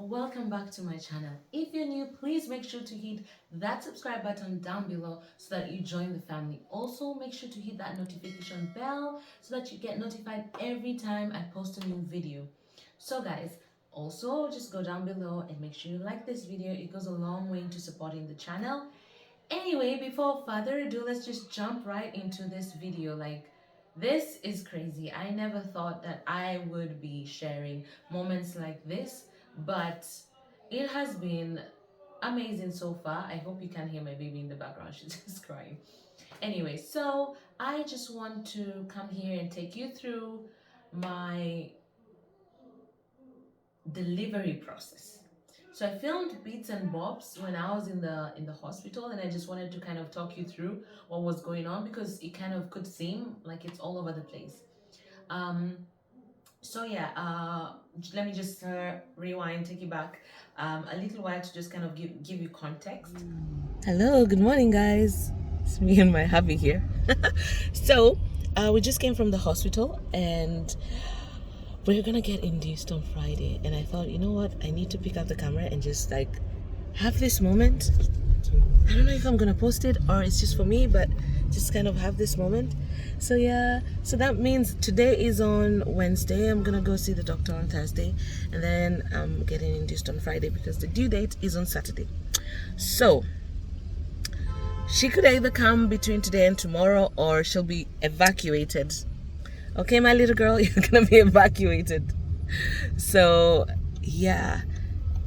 welcome back to my channel. If you're new, please make sure to hit that subscribe button down below so that you join the family. Also, make sure to hit that notification bell so that you get notified every time I post a new video. So guys, also just go down below and make sure you like this video. It goes a long way into supporting the channel. Anyway, before further ado, let's just jump right into this video. This is crazy. I never thought that I would be sharing moments like this, but it has been amazing so far. I hope you can hear my baby in the background. She's just crying. Anyway, so I just want to come here and take you through my delivery process. So I filmed bits and bobs when I was in the hospital, and I just wanted to kind of talk you through what was going on because it kind of could seem like it's all over the place. Um, so yeah, let me just rewind, take you back a little while to just kind of give you context. Hello, good morning, guys. It's me and my hubby here. So we just came from the hospital and we're gonna get induced on Friday, and I thought, you know what, I need to pick up the camera and just like have this moment. I don't know if I'm gonna post it or it's just for me, but just kind of have this moment. So yeah, so that means today is on Wednesday. I'm gonna go see the doctor on Thursday, and then I'm getting induced on Friday because the due date is on Saturday. So she could either come between today and tomorrow, or she'll be evacuated. Okay, my little girl, you're gonna be evacuated. So yeah,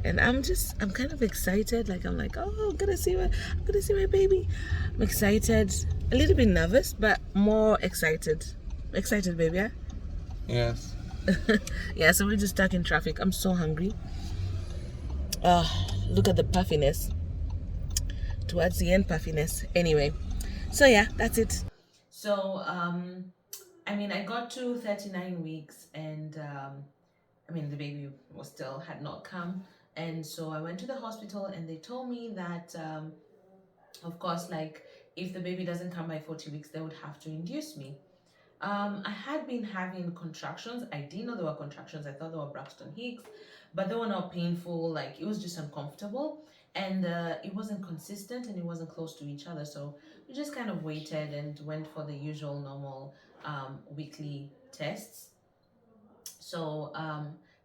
and I'm kind of excited. I'm like, oh, I'm gonna see my baby. I'm excited, a little bit nervous, but more excited. Excited, baby, yeah? Yes. Yeah, so we're just stuck in traffic. I'm so hungry. Look at the puffiness. Towards the end, puffiness. Anyway, so yeah, that's it. So, I mean, I got to 39 weeks, and I mean, the baby was still had not come. And so I went to the hospital, and they told me that, of course, like if the baby doesn't come by 40 weeks, they would have to induce me. I had been having contractions. I didn't know they were contractions. I thought they were Braxton Hicks, but they were not painful. Like it was just uncomfortable, and it wasn't consistent, and it wasn't close to each other. So we just kind of waited and went for the usual normal weekly tests. So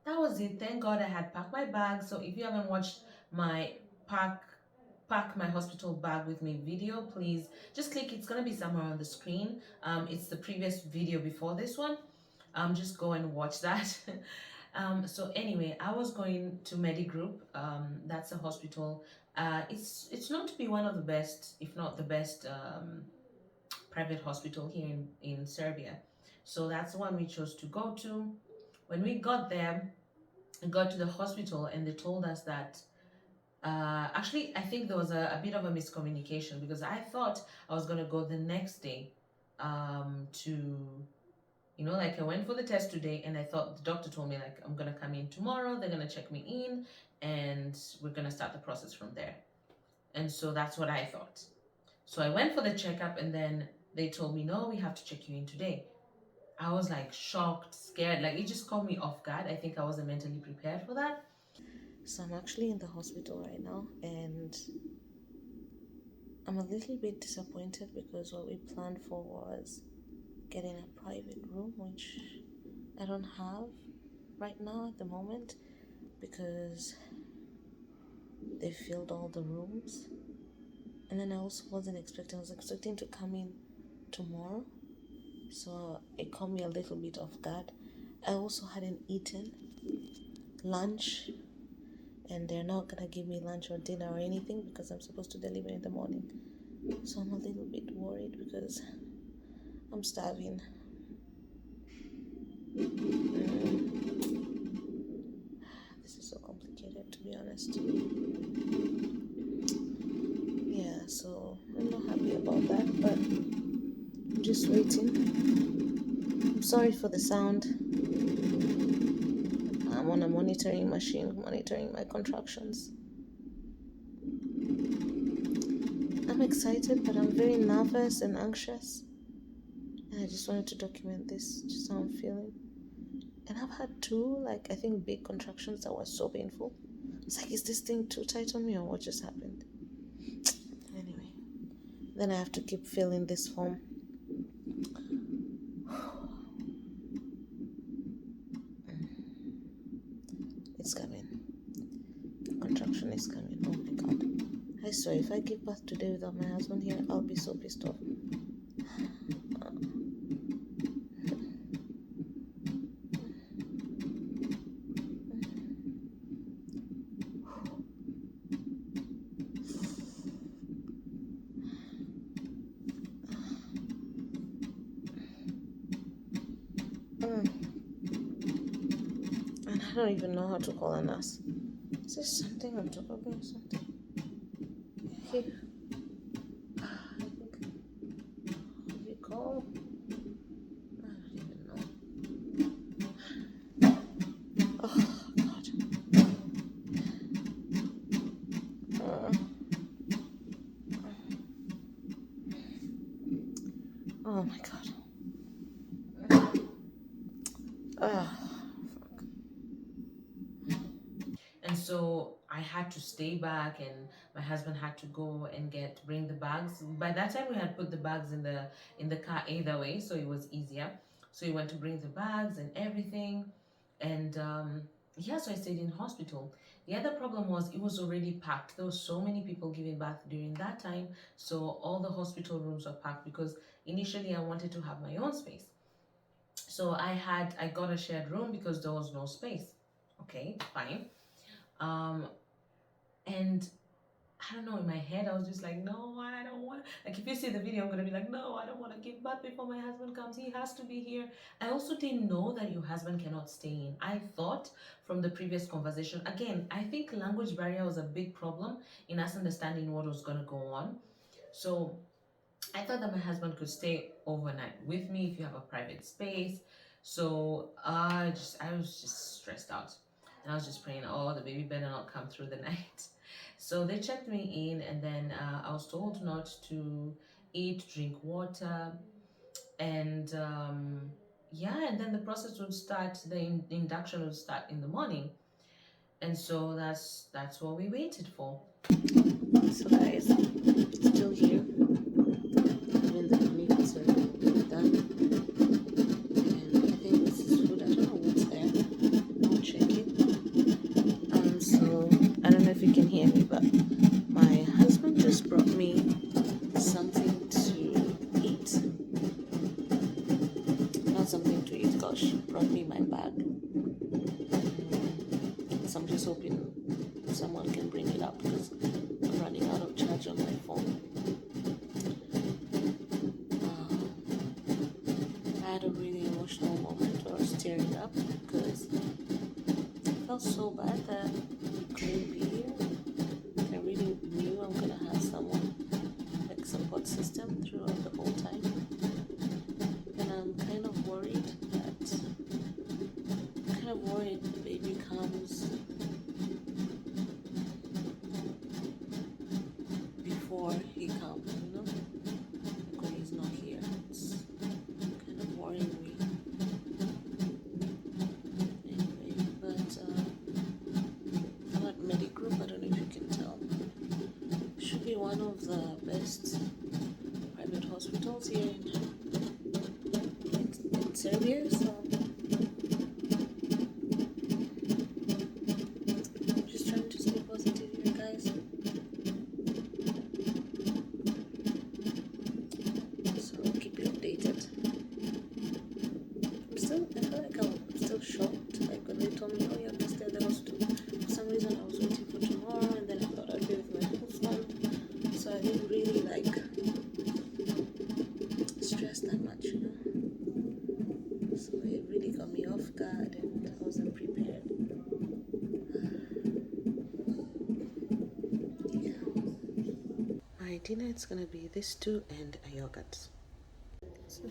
that was it. Thank God I had packed my bag. So if you haven't watched my pack my hospital bag with me video, please just click. It's gonna be somewhere on the screen. It's the previous video before this one. Just go and watch that. So anyway, I was going to Medigroup. That's a hospital. It's known to be one of the best, if not the best, private hospital here in Serbia. So that's the one we chose to go to. When we got there, we got to the hospital and they told us that actually, I think there was a bit of a miscommunication because I thought I was going to go the next day to, like I went for the test today and I thought the doctor told me, like, I'm going to come in tomorrow, they're going to check me in, and we're going to start the process from there. And so that's what I thought. So I went for the checkup and then they told me, no, we have to check you in today. I was like shocked, scared. Like it just caught me off guard. I think I wasn't mentally prepared for that. So I'm actually in the hospital right now, and I'm a little bit disappointed because what we planned for was getting a private room, which I don't have right now at the moment because they filled all the rooms. And then I also wasn't expecting, I was expecting to come in tomorrow. So it caught me a little bit off guard. I also hadn't eaten lunch, and they're not gonna give me lunch or dinner or anything because I'm supposed to deliver in the morning. So I'm a little bit worried because I'm starving. This is so complicated, to be honest. Yeah, so I'm not happy about that, but I'm just waiting. I'm sorry for the sound. I'm on a monitoring machine, monitoring my contractions. I'm excited, but I'm very nervous and anxious. And I just wanted to document this, just how I'm feeling. And I've had two, I think, big contractions that were so painful. It's like, is this thing too tight on me or what just happened? Anyway, then I have to keep filling this form. It's coming. Contraction is coming. Oh my god. I swear, if I give birth today without my husband here, I'll be so pissed off. And I don't even know how to call a nurse. Is there something on top of me or something? Here. I think. If you call. I don't even know. Oh, God. Oh, my God. And so I had to stay back, and my husband had to go and bring the bags. By that time, we had put the bags in the car either way, so it was easier. So he went to bring the bags and everything, and yeah, so I stayed in hospital. The other problem was it was already packed. There were so many people giving birth during that time, so all the hospital rooms were packed because initially I wanted to have my own space. So I got a shared room because there was no space. Okay, fine. Um, and I don't know, in my head, I was just like, no, I don't want. Like, if you see the video, I'm gonna be like, no, I don't want to give birth before my husband comes. He has to be here. I also didn't know that your husband cannot stay in. I thought from the previous conversation, again, I think language barrier was a big problem in us understanding what was gonna go on. So I thought that my husband could stay overnight with me if you have a private space. So I was just stressed out, and I was just praying, oh, the baby better not come through the night. So they checked me in, and then I was told not to eat, drink water, and yeah, and then the process would start. The induction would start in the morning, and so that's what we waited for. So guys, still here. In the clinic, so we're done. And I think this is food. I don't know what's there. I'll check it. So I don't know if you can hear me, but my husband just brought me something to eat. Not something to eat, gosh, brought me my bag. So I'm just hoping someone can bring it up because I'm running out of charge on my phone. I had a really emotional moment where I was tearing up because I felt so bad that I couldn't be here. I really knew I'm gonna have someone, like support system throughout the whole time. And I'm kind of worried the baby comes before he comes, you know? Like when he's not here. It's kind of worrying me. Anyway, but I'm at Medigroup, I don't know if you can tell. It should be one of the best private hospitals here in Serbia, so I'm just trying to stay positive here, guys. So I'll keep you updated. I feel like I'm still shocked. Like when they told me, oh, you have to stay at the hospital. For some reason, I was waiting for tomorrow, and then I thought I'd be with my husband. So I didn't really like stress that much, you know. So it really got me off guard, and I wasn't prepared. Yeah. My dinner is gonna be this too and a yogurt. So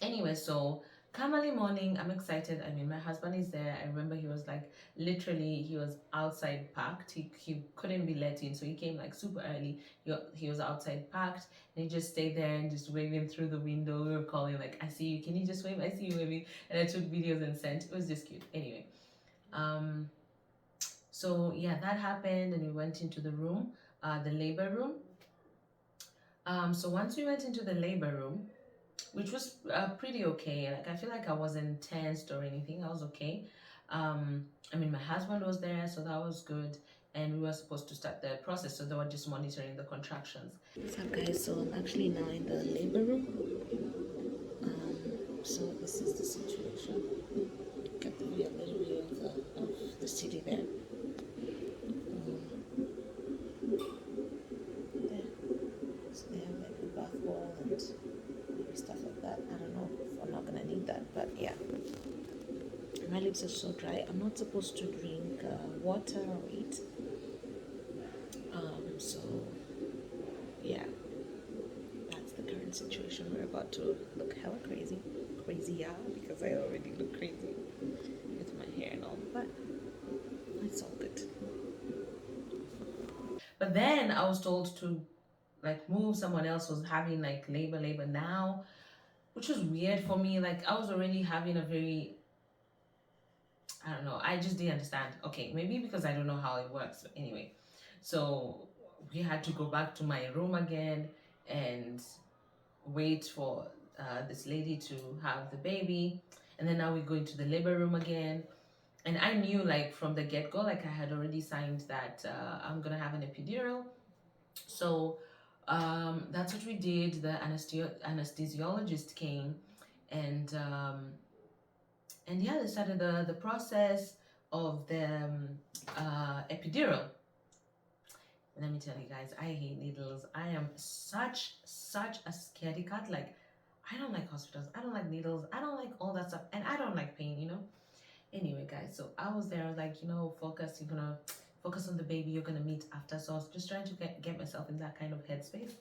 anyway, so come early morning, I'm excited. I mean, my husband is there. I remember he was like, literally, he was outside parked. He couldn't be let in, so he came like super early. He was outside parked, and he just stayed there and just waving through the window. We were calling like, I see you. Can you just wave? I see you waving. And I took videos and sent. It was just cute. Anyway, um, so yeah, that happened, and we went into the room, the labor room. So once we went into the labor room, which was pretty okay. Like I feel like I wasn't tensed or anything. I was okay. I mean, my husband was there, so that was good. And we were supposed to start the process, so they were just monitoring the contractions. What's up, guys? So I'm actually now in the labor room. So this is the situation. Got the little view of the city there. There. So they have like a bath wall and maybe stuff like that. I don't know if I'm not gonna need that, but yeah. My lips are so dry. I'm not supposed to drink water or eat. So yeah, that's the current situation. We're about to look hella crazy. Crazy, yeah, because I already look crazy with my hair and all, but it's all good. But then I was told to like move. Someone else was having like labor now, which was weird for me. Like I was already having a very, I don't know, I just didn't understand. Okay, maybe because I don't know how it works. But anyway, so we had to go back to my room again and wait for this lady to have the baby. And then now we go into the labor room again. And I knew like from the get-go, like I had already signed that I'm gonna have an epidural. So that's what we did. The anesthesiologist came, and yeah, they started the process of the epidural. And let me tell you guys, I hate needles. I am such a scaredy cat. Like, I don't like hospitals. I don't like needles. I don't like all that stuff, and I don't like pain. Anyway, guys, so I was there, like, focus. You're gonna focus on the baby you're gonna meet after. So I was just trying to get myself in that kind of headspace.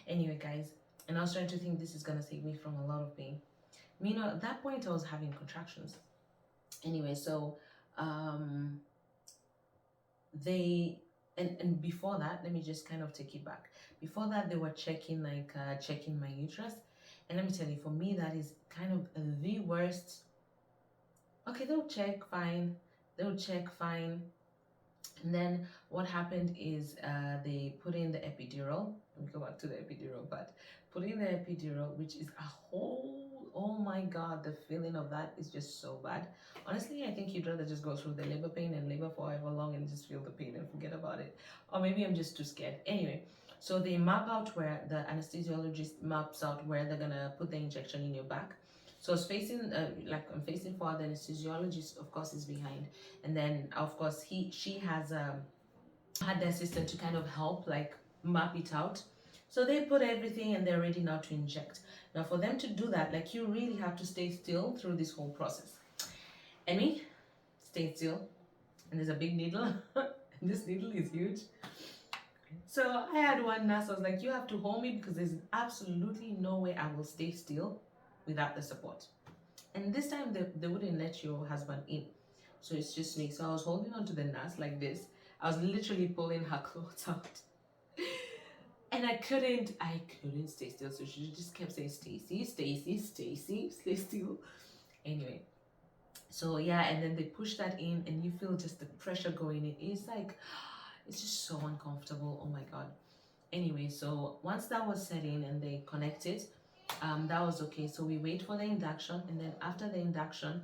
Anyway, guys, and I was trying to think this is gonna save me from a lot of pain. At that point I was having contractions. Anyway, so they and before that, let me just kind of take it back. Before that, they were checking checking my uterus, and let me tell you, for me that is kind of the worst. Okay, they'll check fine, and then what happened is they put in the epidural. Let me go back to the epidural part. Put in the epidural, which is a whole, oh my god, the feeling of that is just so bad. Honestly, I think you'd rather just go through the labor pain and labor for however long and just feel the pain and forget about it. Or maybe I'm just too scared. Anyway, so they map out where the anesthesiologist maps out where they're gonna put the injection in your back. So it's facing, I'm facing forward. The anesthesiologist, of course, is behind, and then of course she has had the assistant to kind of help like map it out. So they put everything and they're ready now to inject. Now for them to do that, like you really have to stay still through this whole process. Emmy, stay still. And there's a big needle, and this needle is huge. So I had one nurse. I was like, you have to hold me because there's absolutely no way I will stay still without the support. And this time they wouldn't let your husband in. So it's just me. So I was holding on to the nurse like this. I was literally pulling her clothes out. And I couldn't stay still. So she just kept saying, Stacy, Stacy, Stacy, stay still. Anyway, so yeah, and then they push that in and you feel just the pressure going in. It's like, it's just so uncomfortable. Oh my God. Anyway, so once that was set in and they connected, that was okay. So we wait for the induction, and then after the induction,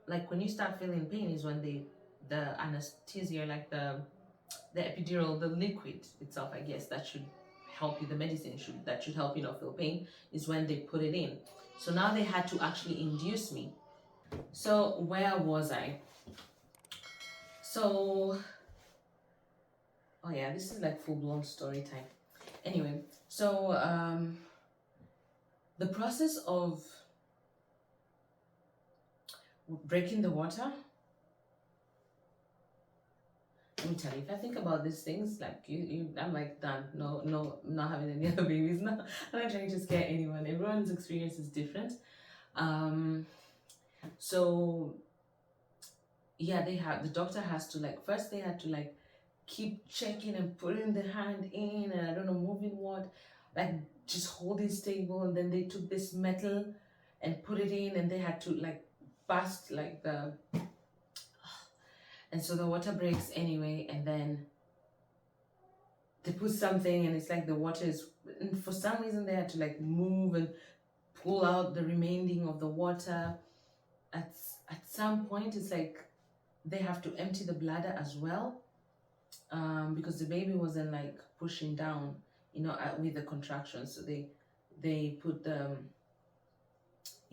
like when you start feeling pain is when the anesthesia, like the epidural, the liquid itself, I guess, that should help you, the medicine that should help you not feel pain, is when they put it in. So now they had to actually induce me. So where was I? So, oh yeah, this is like full-blown story time. Anyway, so the process of breaking the water, let me tell you, if I think about these things, like I'm like done. No, not having any other babies. No, I'm not trying to scare anyone. Everyone's experience is different. Um, so yeah, the doctor has to like, first they had to like keep checking and putting the hand in, and I don't know, moving what, like just holding stable, and then they took this metal and put it in, and they had to like bust like the, and so the water breaks anyway, and then they put something, and it's like the water is, and for some reason they had to like move and pull out the remaining of the water. at at some point it's like they have to empty the bladder as well, because the baby wasn't like pushing down, with the contractions. So they put the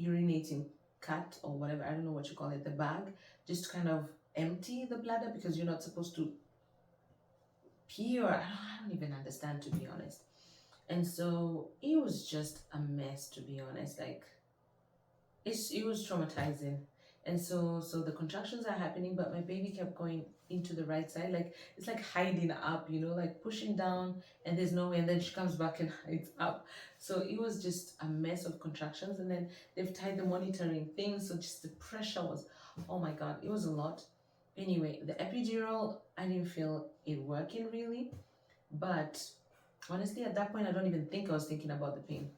urinating cut or whatever, I don't know what you call it, the bag, just to kind of empty the bladder, because you're not supposed to pee, or I don't even understand, to be honest. And so it was just a mess, to be honest. Like it was traumatizing. And so the contractions are happening, but my baby kept going into the right side, like it's like hiding up, like pushing down, and there's no way, and then she comes back and hides up. So it was just a mess of contractions, and then they've tied the monitoring thing, so just the pressure was, oh my god, it was a lot. Anyway, the epidural, I didn't feel it working really, but honestly at that point I don't even think I was thinking about the pain.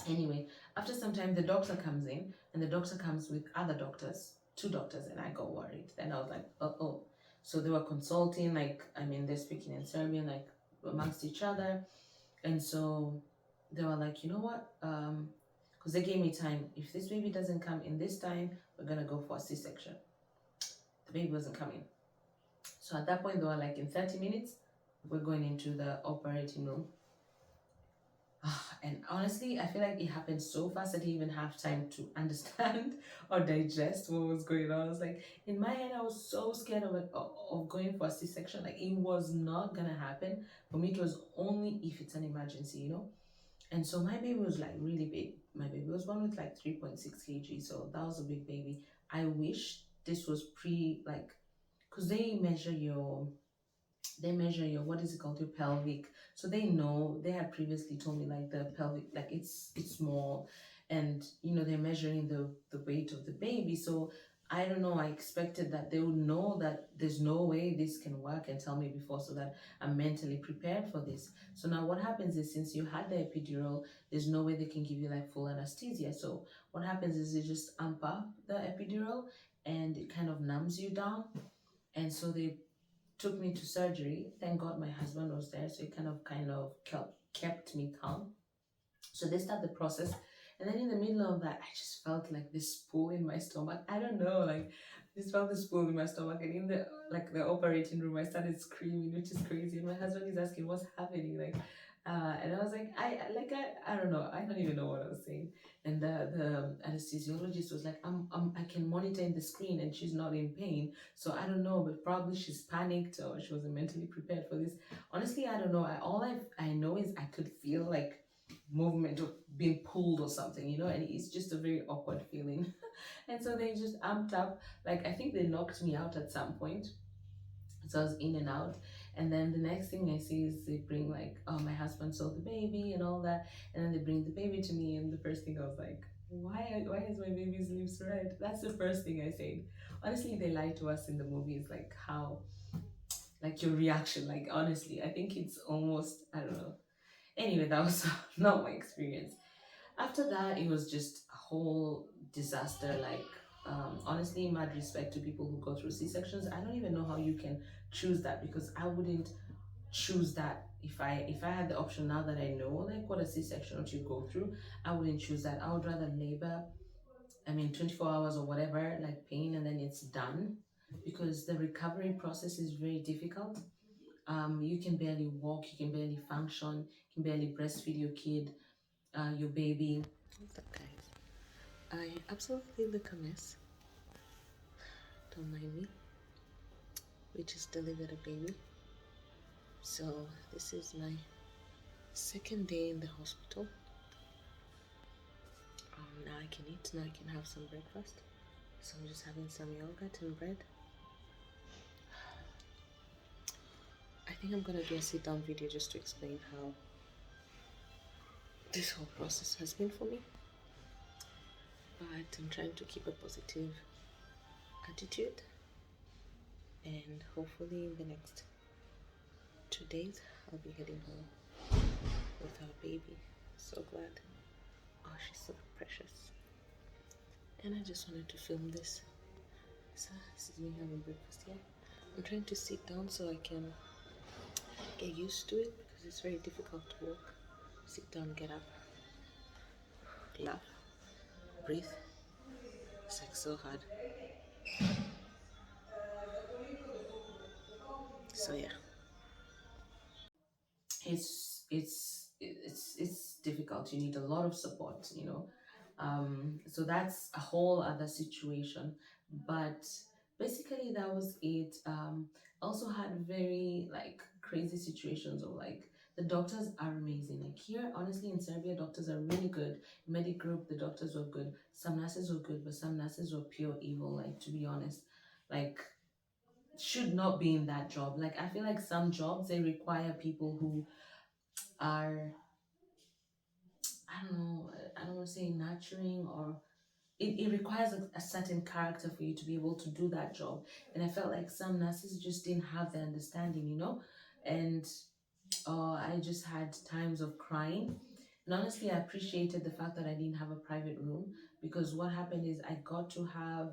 Anyway, after some time, the doctor comes in, and the doctor comes with other doctors, two doctors, and I got worried. Then I was like, oh. So they were consulting, like, I mean, they're speaking in Serbian, like, amongst each other. And so they were like, you know what? Because they gave me time. If this baby doesn't come in this time, we're going to go for a C-section. The baby wasn't coming. So at that point, they were like, in 30 minutes, we're going into the operating room. And honestly, I feel like it happened so fast I didn't even have time to understand or digest what was going on. I was like, in my head, I was so scared of it, of going for a C-section. Like it was not gonna happen. For me, it was only if it's an emergency. And so my baby was like really big. My baby was born with like 3.6 kg, so that was a big baby. I wish this was like, because they measure your, what is it called, your pelvic. So they know, they had previously told me like the pelvic, like it's small, and they're measuring the weight of the baby. So I don't know, I expected that they would know that there's no way this can work and tell me before, so that I'm mentally prepared for this. So now what happens is, since you had the epidural, there's no way they can give you like full anesthesia. So what happens is they just amp up the epidural, and it kind of numbs you down. And so they took me to surgery. Thank God my husband was there, so he kind of kept me calm. So they start the process, and then in the middle of that, I just felt like this pull in my stomach. I don't know, like I just felt this pull in my stomach, and in the operating room, I started screaming, which is crazy. And my husband is asking, "What's happening?" Like, and I was like, I don't know, I don't even know what I was saying. And the anesthesiologist was like, I can monitor in the screen, and she's not in pain, so I don't know, but probably she's panicked, or she wasn't mentally prepared for this. Honestly, I don't know. I know is I could feel like movement of being pulled or something, and it's just a very awkward feeling. And so they just amped up, like I think they knocked me out at some point, so I was in and out. And then the next thing I see is they bring like, oh, my husband saw the baby and all that, and then they bring the baby to me, and the first thing I was like, why is my baby's lips red? That's the first thing I said. Honestly, they lie to us in the movies, like how, like your reaction, like honestly I think it's almost, I don't know. Anyway, that was not my experience. After that, it was just a whole disaster. Like, honestly, mad respect to people who go through C-sections. I don't even know how you can choose that, because I wouldn't choose that. If I had the option, now that I know like what a C-section what you go through, I wouldn't choose that. I would rather labor, I mean 24 hours or whatever, like pain, and then it's done, because the recovery process is very difficult. You can barely walk, you can barely function, you can barely breastfeed your kid, your baby. What's up, guys? I absolutely look a mess. Don't mind me. We just delivered a baby. So this is my second day in the hospital. Now I can eat, now I can have some breakfast. So I'm just having some yogurt and bread. I think I'm gonna do a sit down video just to explain how this whole process has been for me. but I'm trying to keep a positive attitude, and hopefully in the next 2 days I'll be heading home with our baby. So glad. Oh, she's so precious. And I just wanted to film this. So this is me having breakfast here. I'm trying to sit down so I can get used to it because it's very difficult to walk. Sit down, get up, laugh, breathe. It's like so hard. So yeah. It's difficult. You need a lot of support, so that's a whole other situation. But basically that was it. Also had very like crazy situations of like the doctors are amazing. Like here, honestly, in Serbia, doctors are really good. Medic group, the doctors were good. Some nurses were good, but some nurses were pure evil. Like, to be honest, like, should not be in that job. Like, I feel like some jobs they require people who are, I don't know, I don't want to say nurturing, or it requires a certain character for you to be able to do that job. And I felt like some nurses just didn't have the understanding. And I just had times of crying. And honestly, I appreciated the fact that I didn't have a private room, because what happened is I got to have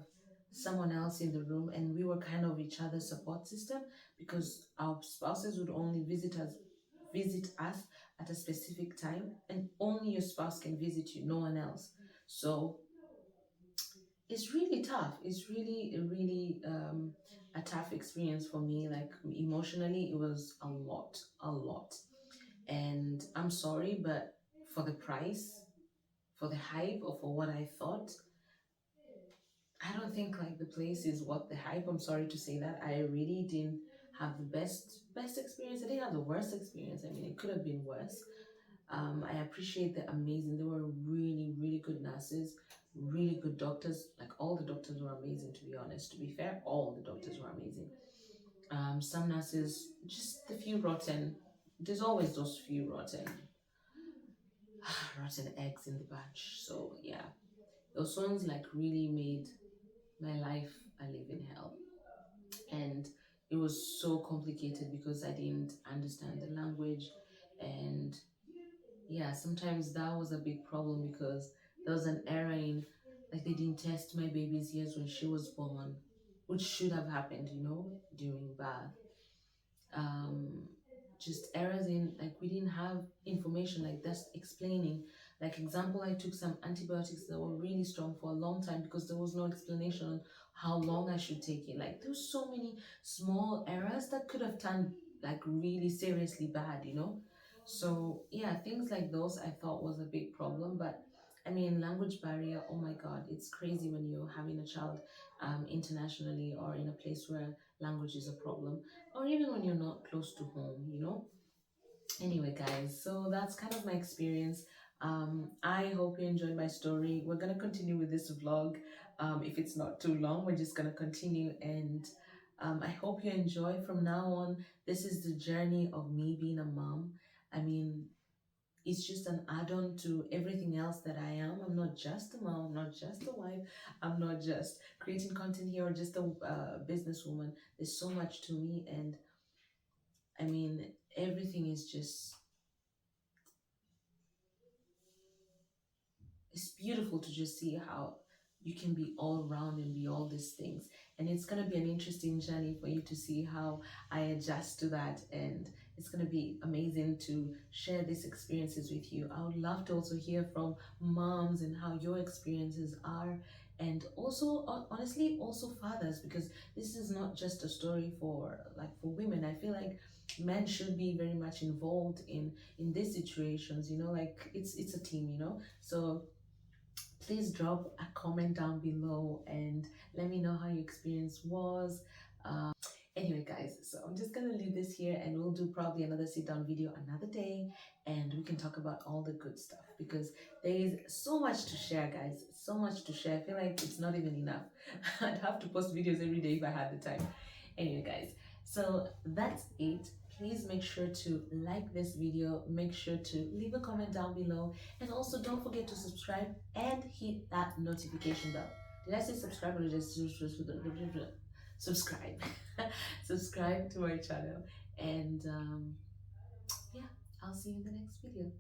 someone else in the room, and we were kind of each other's support system, because our spouses would only visit us at a specific time, and only your spouse can visit you, no one else. So it's really tough. It's really a tough experience for me. Like, emotionally, it was a lot. And I'm sorry, but for the price, for the hype, or for what I thought, I don't think like the place is worth the hype. I'm sorry to say that. I really didn't have the best experience. I didn't have the worst experience. I mean, it could have been worse. I appreciate the amazing. There were really good nurses, really good doctors. Like, all the doctors were amazing. To be honest, to be fair, all the doctors were amazing. Some nurses, just the few rotten. There's always those few rotten eggs in the batch. So yeah, those ones like really made my life a living hell. And it was so complicated because I didn't understand the language. And yeah, sometimes that was a big problem, because there was an error in, like, they didn't test my baby's ears when she was born, which should have happened, during birth. um just errors in, like, we didn't have information like that's explaining. Like, example, I took some antibiotics that were really strong for a long time because there was no explanation on how long I should take it. Like, there's so many small errors that could have turned like really seriously bad. So yeah, things like those I thought was a big problem. But I mean, language barrier, oh my god, it's crazy when you're having a child internationally, or in a place where language is a problem, or even when you're not close to home. Anyway, guys, so that's kind of my experience. I hope you enjoyed my story. We're gonna continue with this vlog. If it's not too long, we're just gonna continue, and I hope you enjoy. From now on, this is the journey of me being a mom. I mean, it's just an add-on to everything else that I am. I'm not just a mom, I'm not just a wife, I'm not just creating content here, or just a businesswoman. There's so much to me, and I mean, everything is just, it's beautiful to just see how you can be all round and be all these things. And it's going to be an interesting journey for you to see how I adjust to that. And it's going to be amazing to share these experiences with you. I would love to also hear from moms and how your experiences are. And also, honestly, also fathers, because this is not just a story for for women. I feel like men should be very much involved in these situations. Like, it's a team. So please drop a comment down below and let me know how your experience was. Anyway, guys, so I'm just gonna leave this here, and we'll do probably another sit down video another day, and we can talk about all the good stuff, because there is so much to share, guys. So much to share. I feel like it's not even enough. I'd have to post videos every day if I had the time. Anyway, guys, so that's it. please make sure to like this video, make sure to leave a comment down below, and also don't forget to subscribe and hit that notification bell. Did I say subscribe or just subscribe? Subscribe to my channel, and yeah, I'll see you in the next video.